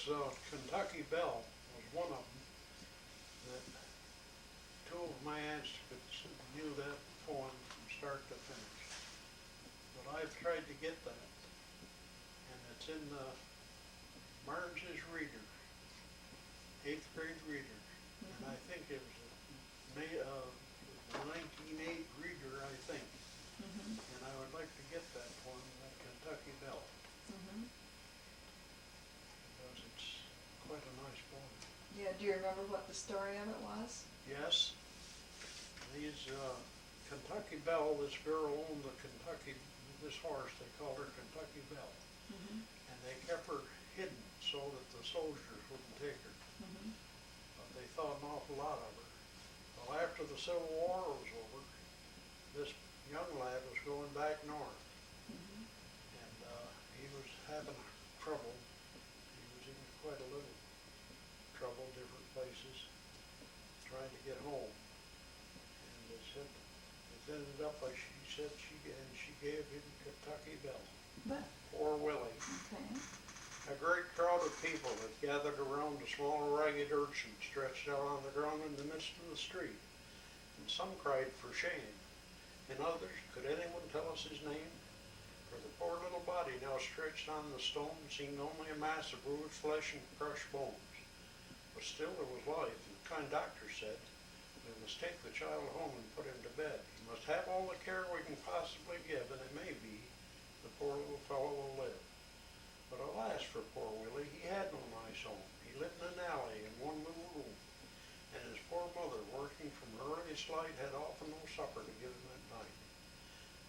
Kentucky Belle was one of them that two of my aunts knew that poem from start to finish. But I've tried to get that, and it's in the Marnes's Reader, 8th grade reader, and I think it was a 1908 reader, I think. And I would like to get that poem, that Kentucky Belle, because it's quite a nice poem. Yeah, do you remember what the story of it was? Yes, Kentucky Belle, this girl owned this horse, they called her Kentucky Belle. And they kept her hidden so that the soldiers wouldn't take her. But they thought an awful lot of her. Well, after the Civil War was over, this young lad was going back north. And he was having trouble. He was in quite a little trouble, different places, trying to get home. And it ended up like she said, she gave him Kentucky Belle. But, Poor Willie. okay. A great crowd of people had gathered around a small ragged urchin stretched out on the ground in the midst of the street, and some cried for shame, and others, could anyone tell us his name? For the poor little body now stretched on the stone seemed only a mass of bruised flesh and crushed bones. But still there was life, and the kind doctor said, "We must take the child home and put him to bed. He must have all the care we can possibly give, and it may be the poor little fellow will live." But alas for poor Willie, he had no nice home. He lived in an alley in one little room, and his poor mother, working from her earliest light, had often no supper to give him at night.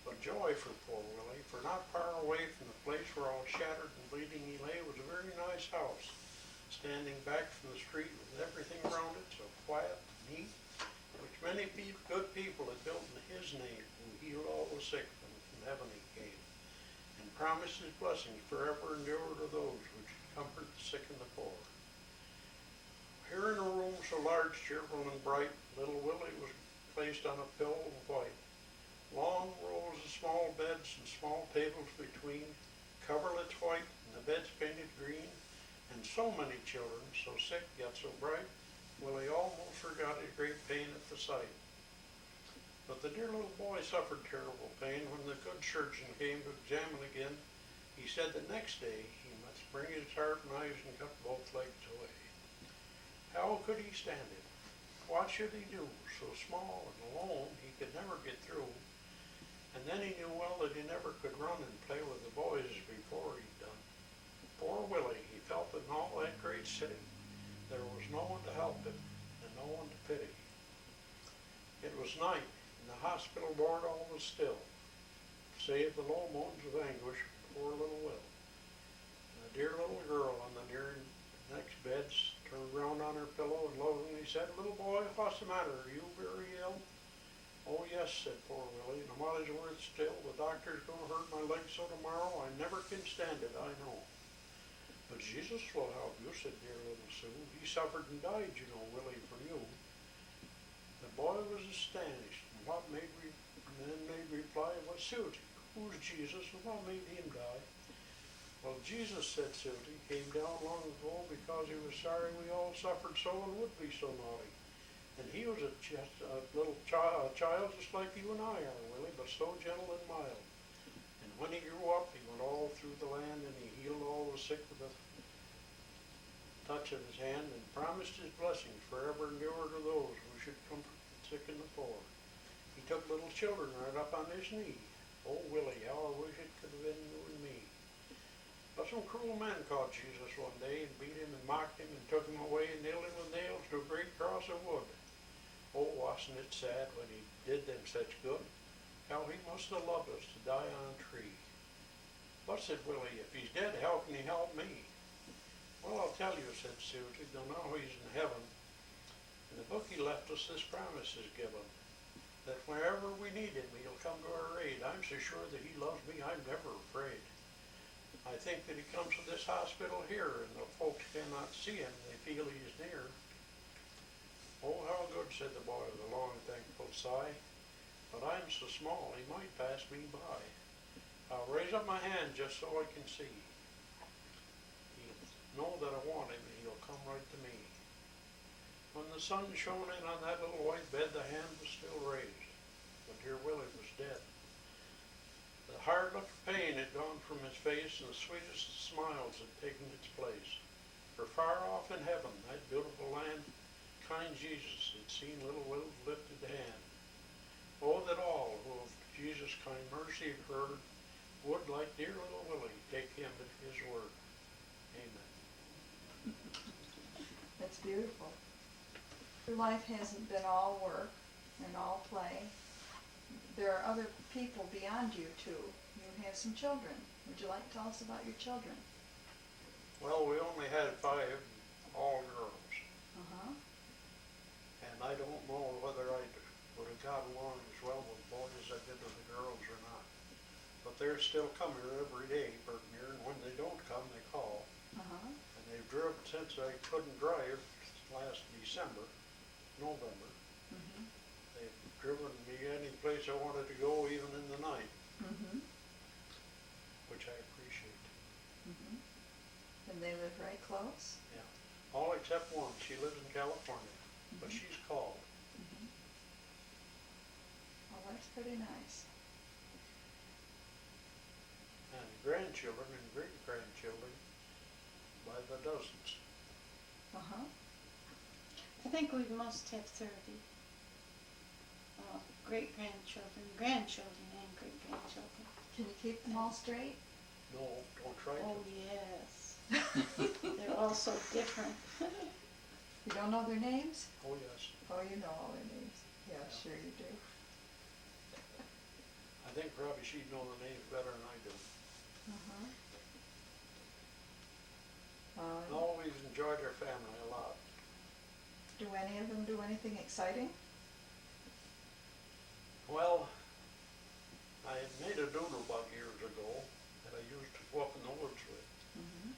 But joy for poor Willie, for not far away from the place where all shattered and bleeding he lay was a very nice house, standing back from the street with everything around it so quiet and neat, which many good people had built in his name, who healed all the sick, and from heaven he came, and promised his blessings forever endure to those which comfort the sick and the poor. Here in a room so large, cheerful, and bright, little Willie was placed on a pillow of white. Long rows of small beds and small tables between, coverlets white, and the beds painted green, and so many children, so sick yet so bright, Willie almost forgot his great pain at the sight. But the dear little boy suffered terrible pain when the good surgeon came to examine again. He said the next day he must bring his sharp knives and cut both legs away. How could he stand it? What should he do? So small and alone he could never get through. And then he knew well that he never could run and play with the boys as before he'd done. Poor Willie, he felt that in all that great city there was no one to help him and no one to pity. It was night. In the hospital ward all was still, save the low moans of anguish of poor little Will. And the dear little girl on the near next bed turned round on her pillow and lovingly said, "Little boy, what's the matter? Are you very ill?" "Oh yes," said poor Willie, "and while he's worth still, the doctor's going to hurt my leg so tomorrow I never can stand it, I know." "But Jesus will help you," said dear little Sue. "He suffered and died, you know, Willie, for you." The boy was astonished, and then made reply, "What, Susie? Who's Jesus, and what made him die?" "Well, Jesus," said Susie, "came down long ago because he was sorry we all suffered so and would be so naughty. And he was just a little child just like you and I are, Willie, but so gentle and mild. And when he grew up, he went all through the land, and he healed all the sick with a touch of his hand, and promised his blessings forever endure to those who should comfort the sick and the poor. He took little children right up on his knee. Oh, Willie, how I wish it could have been you and me. But some cruel men caught Jesus one day and beat him and mocked him and took him away and nailed him with nails to a great cross of wood. Oh, wasn't it sad when he did them such good? How he must have loved us to die on a tree." "But," said Willie, "if he's dead, how can he help me?" "Well, I'll tell you," said Susie, "though now he's in heaven. In the book he left us this promise is given, that wherever we need him, he'll come to our aid. I'm so sure that he loves me, I'm never afraid. I think that he comes to this hospital here, and though folks cannot see him, they feel he is near." "Oh, how good," said the boy with a long, thankful sigh. "But I'm so small, he might pass me by. I'll raise up my hand just so I can see." He know that I want him, and he'll come right to me. When the sun shone in on that little white bed, the hand was still raised, but dear Willie was dead. The hard look of pain had gone from his face, and the sweetest of smiles had taken its place. For far off in heaven, that beautiful land, kind Jesus had seen little Will's lifted hand. Oh, that all who of Jesus' kind mercy have heard would, like dear little Willie, take him at his word. Amen. That's beautiful. Your life hasn't been all work and all play. There are other people beyond you too. You have some children. Would you like to tell us about your children? Well, we only had 5, all girls. Uh-huh. And I don't know whether I would have got along as well with boys as I did with the girls or not. But they're still coming here every day, pretty near, and when they don't come, they call. Uh-huh. And they've driven since I couldn't drive last November. Mm-hmm. They've driven me any place I wanted to go, even in the night, Mm-hmm. which I appreciate. Mm-hmm. And they live right close? Yeah. All except one. She lives in California, but Mhm. she's called. Mm-hmm. Well, that's pretty nice. And grandchildren and great-grandchildren by the dozens. Uh-huh. I think we must have 30. Great-grandchildren, grandchildren, and great-grandchildren. Can you keep them all straight? No, don't try Oh, to. yes. They're all so different. You don't know their names? Oh, yes. Oh, you know all their names. Yeah, sure you do. I think probably she'd know the names better than I do. Uh-huh. I always enjoyed her family a lot. Do any of them do anything exciting? Well, I had made a doodle bug years ago that I used to go up in the woods with. Mm-hmm.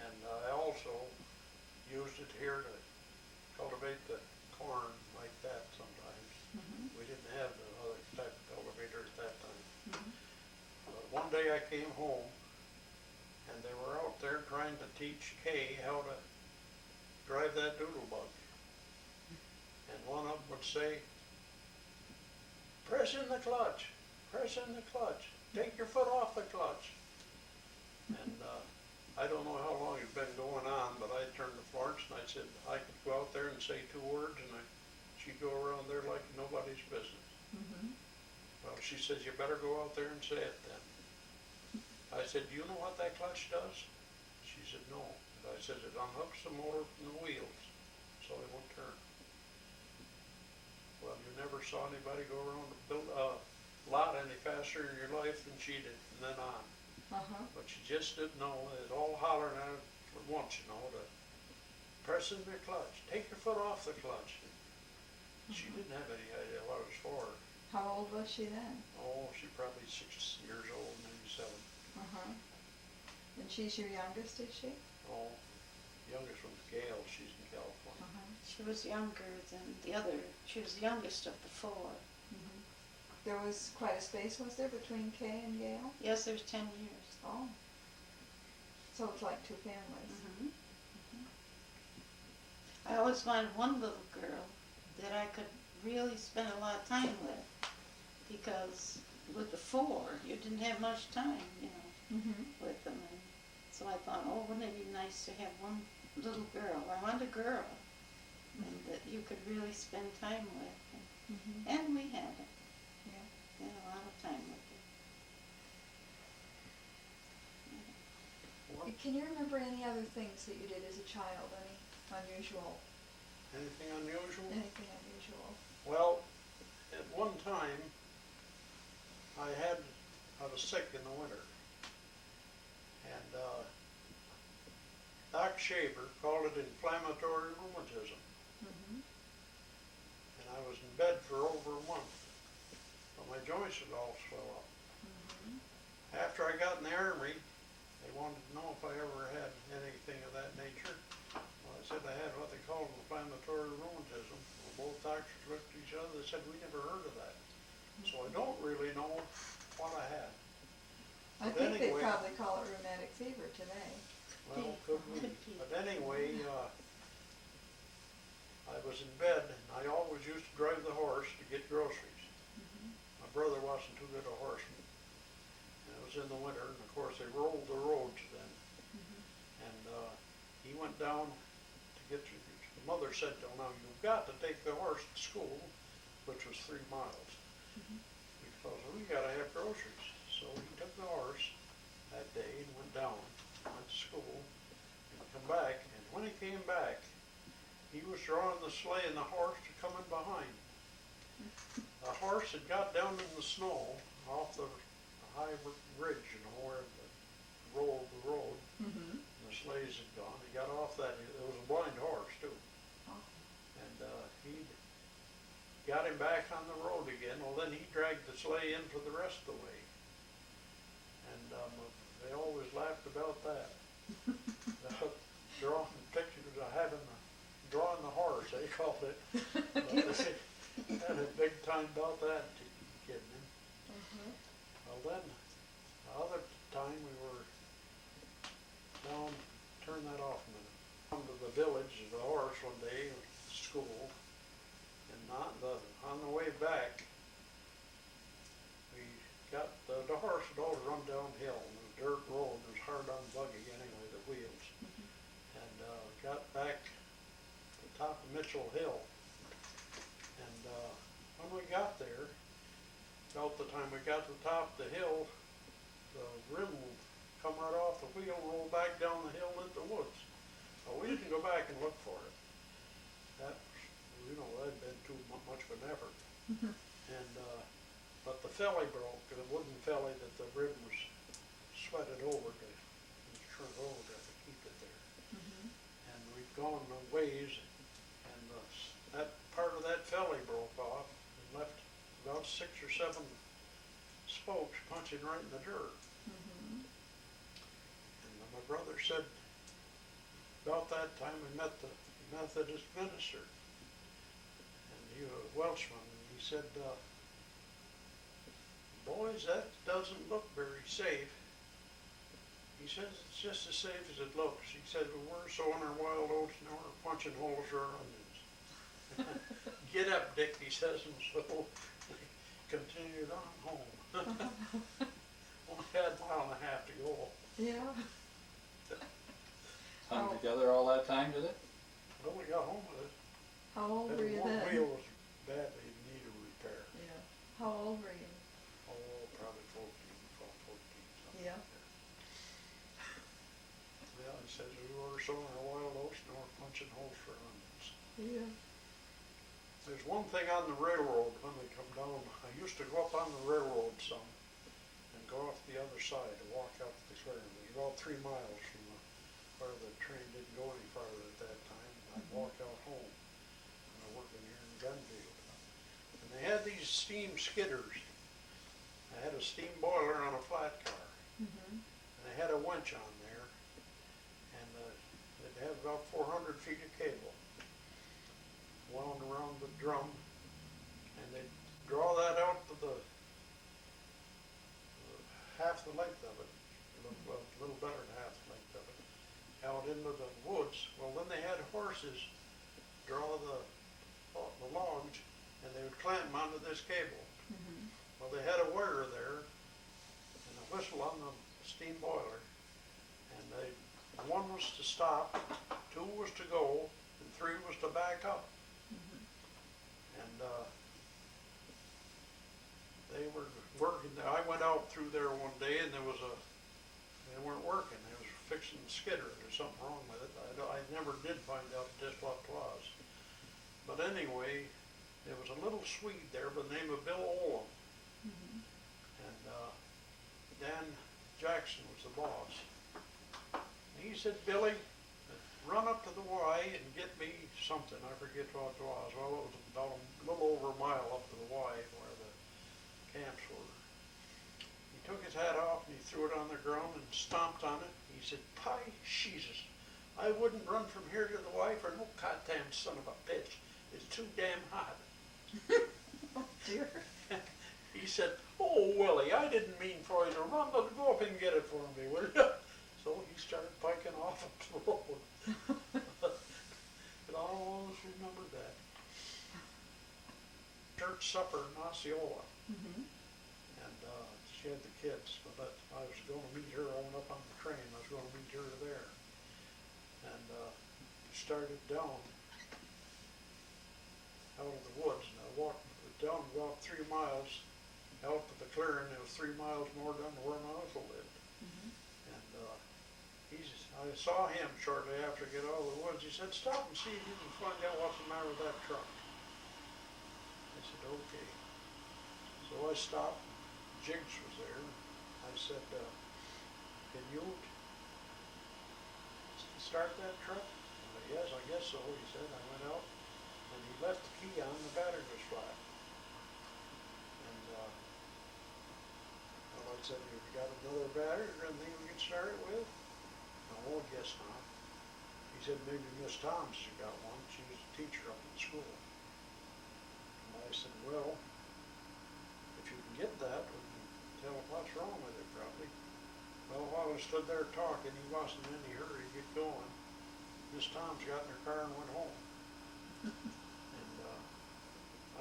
And I also used it here to cultivate the corn like that sometimes. Mm-hmm. We didn't have the other type of cultivator at that time. Mm-hmm. But one day I came home and they were out there trying to teach Kay how to drive that doodle bug. And one of them would say, press in the clutch, press in the clutch, take your foot off the clutch. And I don't know how long it's been going on, but I turned to Florence and I said I could go out there and say 2 words and she'd go around there like nobody's business. Mm-hmm. Well, she says, you better go out there and say it then. I said, do you know what that clutch does? She said, no. And I said, it unhooks the motor from the wheels so they won't turn. Well, you never saw anybody go around and build a lot any faster in your life than she did from then on. Uh-huh. But she just didn't know. It was all hollering at her at once, to press in the clutch, take your foot off the clutch. She didn't have any idea what it was for. How old was she then? Oh, she probably 6 years old, maybe 7. Uh-huh. And she's your youngest, is she? Oh, youngest one's Gail. She's in California. Uh-huh. She was younger than the other. She was the youngest of the 4. Mm-hmm. There was quite a space, was there, between Kay and Gail? Yes, there's 10 years. Oh. So it's like 2 families. Mm-hmm. I always wanted one little girl that I could really spend a lot of time with, because with the 4, you didn't have much time, Mm-hmm. with them. And so I thought, oh, wouldn't it be nice to have one little girl? I want a girl, and that you could really spend time with. Mm-hmm. And we had it. Yeah. We had a lot of time with her. What? Can you remember any other things that you did as a child? Any unusual? Anything unusual? Anything unusual? Well, at one time, I was sick in the winter. And Doc Shaver called it inflammatory rheumatism. Mm-hmm. And I was in bed for over a month. But my joints had all swelled up. Mm-hmm. After I got in the Army, they wanted to know if I ever had anything of that nature. Well, I said I had what they called inflammatory rheumatism. Well, both doctors looked at each other and said, we never heard of that. So I don't really know what I had. I But think they anyway, probably call it rheumatic fever today. Well, could be. Could be. But anyway, I was in bed, and I always used to drive the horse to get groceries. Mhm. My brother wasn't too good a horseman, and it was in the winter, and of course they rolled the roads then. Mhm. And he went down to get the mother said to him, now you've got to take the horse to school, which was 3 miles, Mhm. because we got to have groceries. So he took the horse that day and went down, went to school, and come back. And when he came back, he was drawing the sleigh and the horse to come in behind. The horse had got down in the snow off the high ridge, you know, where the road, Mhm. and the sleighs had gone. He got off that. It was a blind horse too. Oh. And he got him back on the road again. Well, then he dragged the sleigh in for the rest of the way. And they always laughed about that. Drawing pictures of drawing the horse, they called it. They had a big time about that, kidding him. Mhm. Well, then, the other time we were down, turn that off a minute, come to the village, the horse one day, school, and on the way back, we got, the horse had always run downhill, and the dirt road was hard on the buggy anyway, the wheels, Mhm. and got back to the top of Mitchell Hill, and when we got there, about the time we got to the top of the hill, the rim come right off the wheel and roll back down the hill into the woods. Well, we didn't go back and look for it. That was, you know, that'd been too much of an effort. Mhm. And but the felly broke, the wooden felly that the rim was sweated over to, and shrunk over to keep it there. Mhm. And we'd gone a ways, and that part of that felly broke off and left about 6 or 7 spokes punching right in the dirt. Mhm. And my brother said, about that time we met the Methodist minister, and he was a Welshman, and he said, boys, that doesn't look very safe. He says it's just as safe as it looks. He said, well, we're sowing our wild oats now, we're punching holes for our onions. Get up, Dick, he says, and so we continued on home. Only had a mile and a half to go. Yeah. Hung together all that time, did it? Well, we got home with it. How old were you One then? wheel was badly in need of repair. Yeah. How old were you? Oh, probably 14, something Yeah. like that. Yeah, he says we were sowing our wild oats and we're punching holes for onions. Yeah. There's one thing on the railroad when they come down. I used to go up on the railroad some and go off the other side and walk up the clearing. It was about 3 miles from where the train didn't go any farther at that time. I'd walk out home when I worked in here in Glenfield. And they had these steam skidders. I had a steam boiler on a flat car. Mhm. And they had a winch on there. And they'd have about 400 feet of cable wound around the drum. And they'd draw that out to the half the length of it, a little better than half the length of it, out into the woods. Well, then they had horses draw the logs, and they would clamp them onto this cable. Mhm. Well, they had a wire there, and a whistle on the steam boiler, and one was to stop, 2 was to go, and 3 was to back up. Mhm. And they were working there. I went out through there one day, and they weren't working. They was fixing the skidder. There's something wrong with it. I never did find out just what it was. But anyway, there was a little Swede there by the name of Bill Olam, Mhm. and Dan Jackson was the boss. And he said, Billy, run up to the Y and get me something. I forget what it was. Well, it was about a little over a mile up to the Y where the camps were. He took his hat off and he threw it on the ground and stomped on it. He said, "Pie Jesus, I wouldn't run from here to the Y for no goddamn son of a bitch. It's too damn hot." Oh dear. He said, "Oh, Willie, I didn't mean for you to run, but go up and get it for me, will you?" So he started biking off up the road. And I'll always remember that. Church supper in Monteola, Mm-hmm. and she had the kids, but I was going to meet her. I went up on the train. I was going to meet her there, and started down out of the woods, and I walked down about 3 miles out to the clearing. It was 3 miles more down to where my uncle lived, Mm-hmm. and I saw him shortly after I get out of the woods. He said, "Stop and see if you can find out what's the matter with that truck." I said, "Okay." So I stopped. Jiggs was there. I said, "Can you start that truck?" "Yes, I guess so," he said. I went out, and he left the key on. The battery was flat. And well, I said, "Have you got another battery or anything we can start it with?" "No, I guess not." He said, "Maybe Miss Tom's has got one. She was a teacher up in school." And I said, "Well, if you can get that, we can tell what's wrong with it probably." Well, while we stood there talking, he wasn't in any hurry to get going. Miss Tom's got in her car and went home. And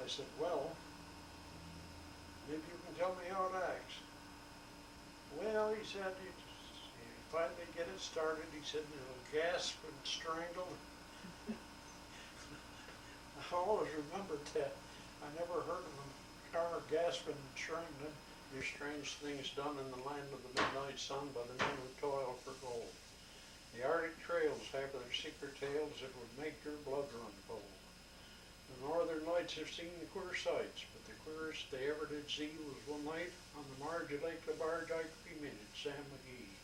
I said, "Well, maybe you can tell me how it acts." "Well," he said, "you finally get it started." He said, "It'll gasp and strangle." I always remembered that. I never heard of a car gasping and strangling. There's strange things done in the land of the midnight sun by the men who toil for gold. The Arctic trails have their secret tales that would make your blood run cold. The northern lights have seen queer sights, but the queerest they ever did see was one night on the marge of Lake LaBarge I cremated Sam McGee.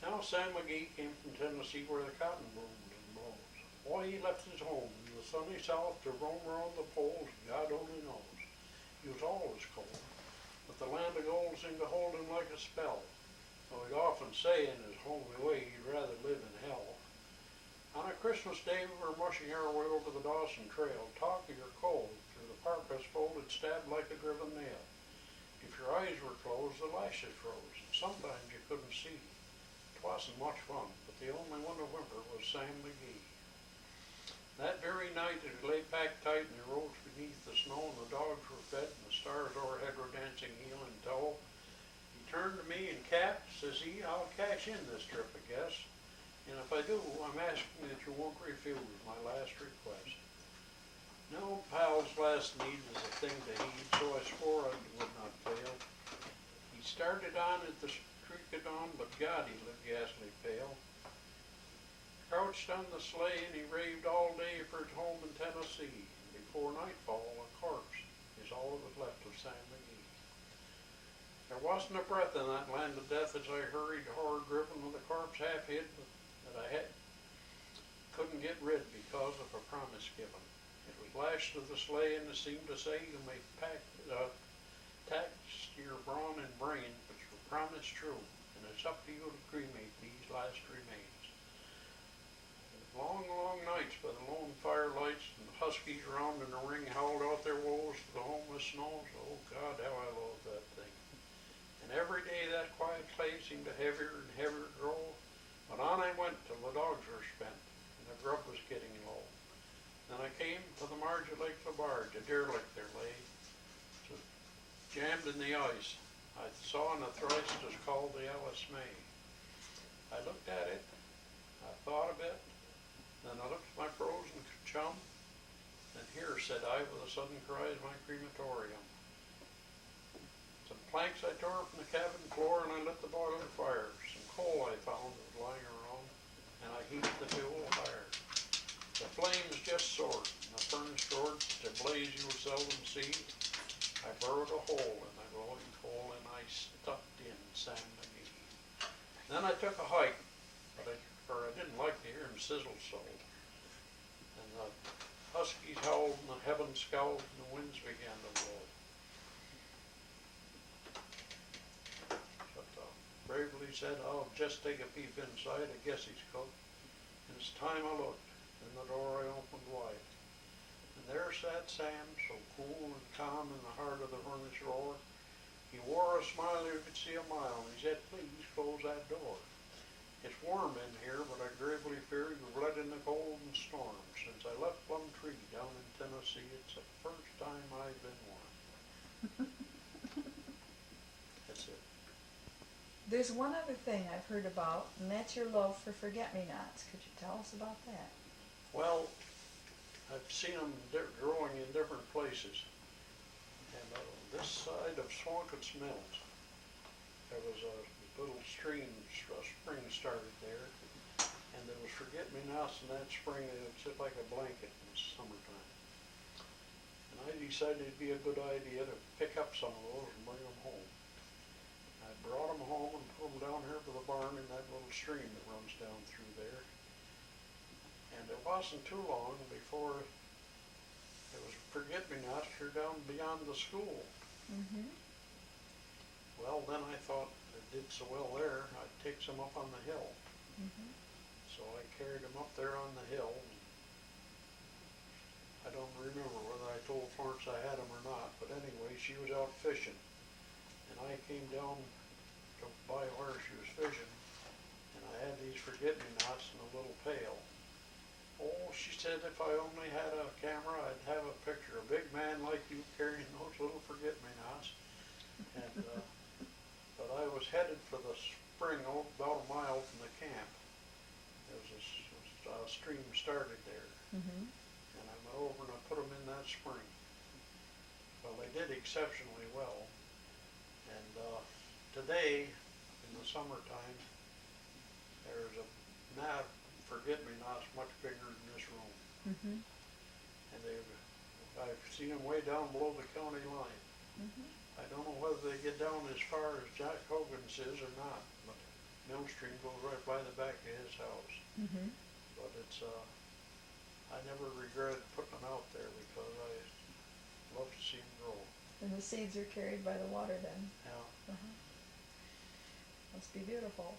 Now Sam McGee came from Tennessee where the cotton booms and blows. Why he left his home in the sunny south to roam around the poles, God only knows. He was always cold, but the land of gold seemed to hold him like a spell. Though he'd often say in his homely way he'd rather live in hell. On a Christmas day we were mushing our way over the Dawson Trail, talking or cold, through the parka's folded stabbed like a driven nail. If your eyes were closed, the lashes froze, and sometimes you couldn't see. 'Twasn't much fun, but the only one to whimper was Sam McGee. That very night as we lay packed tight in the roads beneath the snow and the dogs were fed and the stars overhead were dancing heel and toe, he turned to me and Cap, says he, "I'll cash in this trip, I guess. And if I do, I'm asking that you won't refuse my last request." No, pal's last need was a thing to heed, so I swore I would not fail. He started on at the streak of dawn, but God, he looked ghastly pale. Crouched on the sleigh and he raved all day for his home in Tennessee. And before nightfall, a corpse is all that was left of Sam McGee. There wasn't a breath in that land of death as I hurried, horror-driven, with the corpse half hid that I couldn't get rid because of a promise given. It was lashed to the sleigh and it seemed to say, "You may tax your brawn and brain, but your promise true, and it's up to you to cremate these last remains." Long, long nights by the lone firelights, and the huskies round in a ring howled out their woes to the homeless snows. Oh God, how I loathed that thing. And every day that quiet clay seemed to heavier and heavier grow. But on I went till the dogs were spent, and the grub was getting low. Then I came to the marge of Lake LaBarge, a derelict there lay, so jammed in the ice. I saw in a thrice 'twas called the Alice May. I looked at it, I thought a bit, then I looked at my frozen chum, and "Here," said I with a sudden cry, "is my crematorium." Some planks I tore from the cabin floor, and I lit the boiling fire. Some coal I found that was lying around, and I heaped the fuel higher. The flames just soared, and the furnace roared such a blaze you will seldom see. I burrowed a hole in the glowing coal, and I stuffed in Sam McGee. Then I took a hike, for I didn't like to hear him sizzle so. And the huskies howled, and the heavens scowled, and the winds began to blow. But bravely said, "I'll just take a peep inside. I guess he's cooked." And it's time I looked, and the door I opened wide. And there sat Sam, so cool and calm in the heart of the furnace roar. He wore a smile you could see a mile, and he said, "Please close that door." It's warm in here, but I gravely fear you've bled in the cold and storm. Since I left Plumtree down in Tennessee, it's the first time I've been warm. That's it. There's one other thing I've heard about, and that's your love for forget-me-nots. Could you tell us about that? Well, I've seen them growing in different places. And this side of Swanket's Mills, there was a little stream, a spring started there, and there was forget-me-nots in that spring, and it would sit like a blanket in the summertime. And I decided it'd be a good idea to pick up some of those and bring them home. I brought them home and put them down here to the barn in that little stream that runs down through there. And it wasn't too long before it was forget-me-nots here down beyond the school. Mm-hmm. Well, then I thought it did so well there, I'd take some up on the hill. Mm-hmm. So I carried them up there on the hill. I don't remember whether I told Florence I had them or not, but anyway, she was out fishing. And I came down to by where she was fishing, and I had these forget-me-nots in a little pail. Oh, she said if I only had a camera, I'd have a picture. A big man like you carrying those little forget-me-nots. And, but I was headed for the spring about a mile from the camp. There was a stream started there. Mm-hmm. And I went over and I put them in that spring. Well, they did exceptionally well. And today, in the summertime, there's a mat forget-me-nots much bigger than this room. Mm-hmm. And I've seen them way down below the county line. Mm-hmm. I don't know whether they get down as far as Jack Hogan's is or not, but Mill Stream goes right by the back of his house. Mm-hmm. But it's, I never regretted putting them out there because I love to see them grow. And the seeds are carried by the water then. Yeah. Uh-huh. Must be beautiful.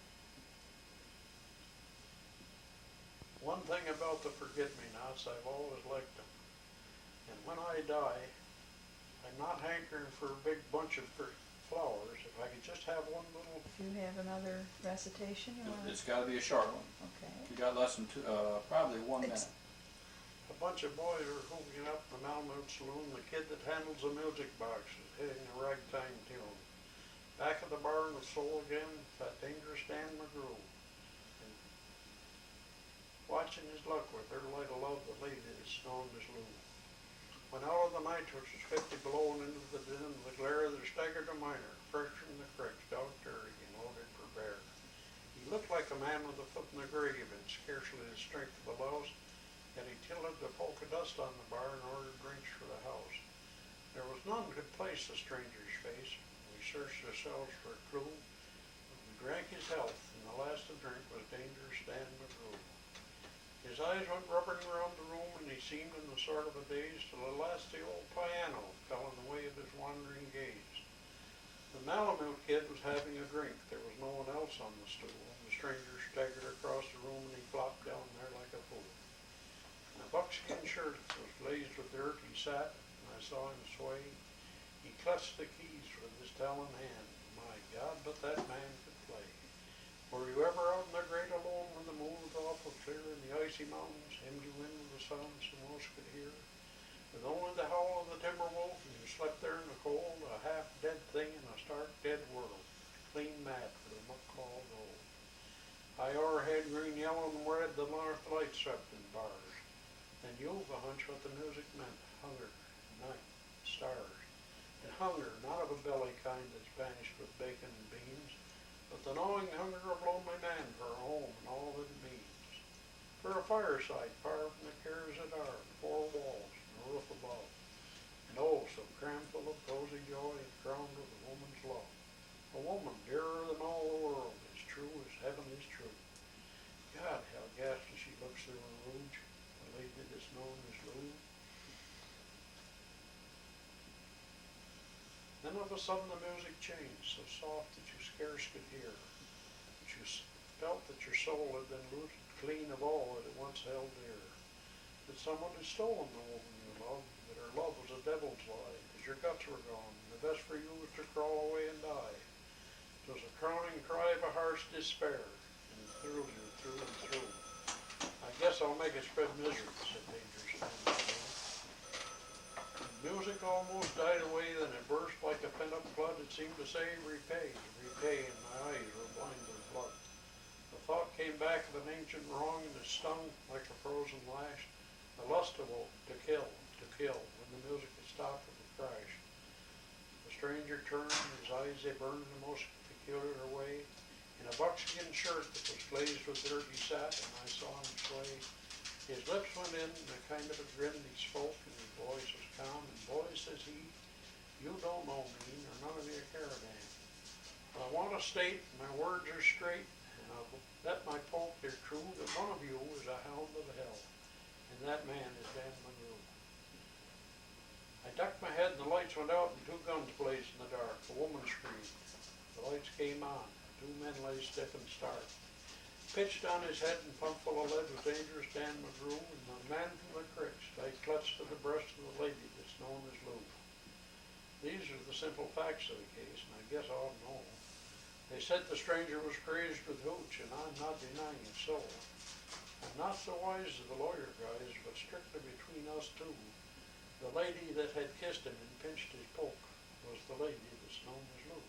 One thing about the forget-me-nots, I've always liked them. And when I die, I'm not hankering for a big bunch of flowers. If I could just have one little... If you have another recitation, you want It's gotta be a short one. Okay. You got less than probably 1 minute. A bunch of boys are hooking up in the Malamute Saloon. The kid that handles the music box is hitting a ragtime tune. Back of the barn with soul again, that dangerous Dan McGrew. And watching his luck with her light of love, the lady that stoned his loom. When out of the night, which was 50 below and into the din of the glare, there staggered a miner, fresh from the creek, stout dirty and loaded for bear. He looked like a man with a foot in the grave and scarcely the strength of a louse, yet he tilted the polka dust on the bar and ordered drinks for the house. There was none could place the stranger's face. We searched ourselves for a clue. We drank his health, and the last to drink was Dangerous Dan McGrew. His eyes went rubbering around the room, and he seemed in a sort of a daze till at last the old piano fell in the way of his wandering gaze. The Malamute kid was having a drink. There was no one else on the stool. The stranger staggered across the room, and he flopped down there like a fool. In a buckskin shirt that was glazed with dirt, he sat, and I saw him sway. He clutched the keys with his talon hand. My God, but that man could play. Were you ever out in the great alone when the moon was awful clear in the icy mountains, hemmed you in with the sounds the most could hear? With only the howl of the timber wolf, and you slept there in the cold, a half-dead thing in a stark dead world, clean mad for the muck called gold. High o'erhead, green, yellow, and red, the north light swept in bars. Then you've a hunch what the music meant, hunger, night, stars. And hunger, not of a belly kind that's banished with bacon and beans, but the gnawing hunger of lonely man for a home and all that it means. For a fireside far from the cares that are, four walls and a roof above, and oh, so crammed full of cozy joy and crowned with a woman's love. A woman dearer than all the world, as true as heaven is true. God, how ghastly she looks through her rouge, the lady that's known as Lou. Then of a sudden the music changed, so soft that you scarce could hear, that you felt that your soul had been looted clean of all that it once held dear, that someone had stolen the woman you loved, that her love was a devil's lie, that your guts were gone, and the best for you was to crawl away and die. It was a crowning cry of a heart's despair, and through you, through and through. I guess I'll make it spread misery, said Dangerous Dan. The music almost died away, then it burst like a pent-up flood. It seemed to say, repay, repay, and my eyes were blind with blood. The thought came back of an ancient wrong, and it stung like a frozen lash. The lust awoke to kill, when the music had stopped with a crash. The stranger turned, his eyes they burned in the most peculiar way. In a buckskin shirt that was glazed with dirty satin, I saw him sway. His lips went in a kind of a grin, he spoke, and his voice was calm. And boy, says he, you don't know me, nor none of you care a damn. But I want to state, my words are straight, and I'll bet my poke they're true, that one of you is a hound of hell, and that man is Dan Monroe. I ducked my head and the lights went out and two guns blazed in the dark. A woman screamed. The lights came on. Two men lay stiff and stark. Pitched on his head and pumped full of lead was Dangerous Dan McGrew, and the man from the cricks lay clutched to the breast of the lady that's known as Lou. These are the simple facts of the case, and I guess I ought to know. They said the stranger was crazed with hooch, and I'm not denying it so. I'm not so wise as the lawyer guys, but strictly between us two, the lady that had kissed him and pinched his poke was the lady that's known as Lou.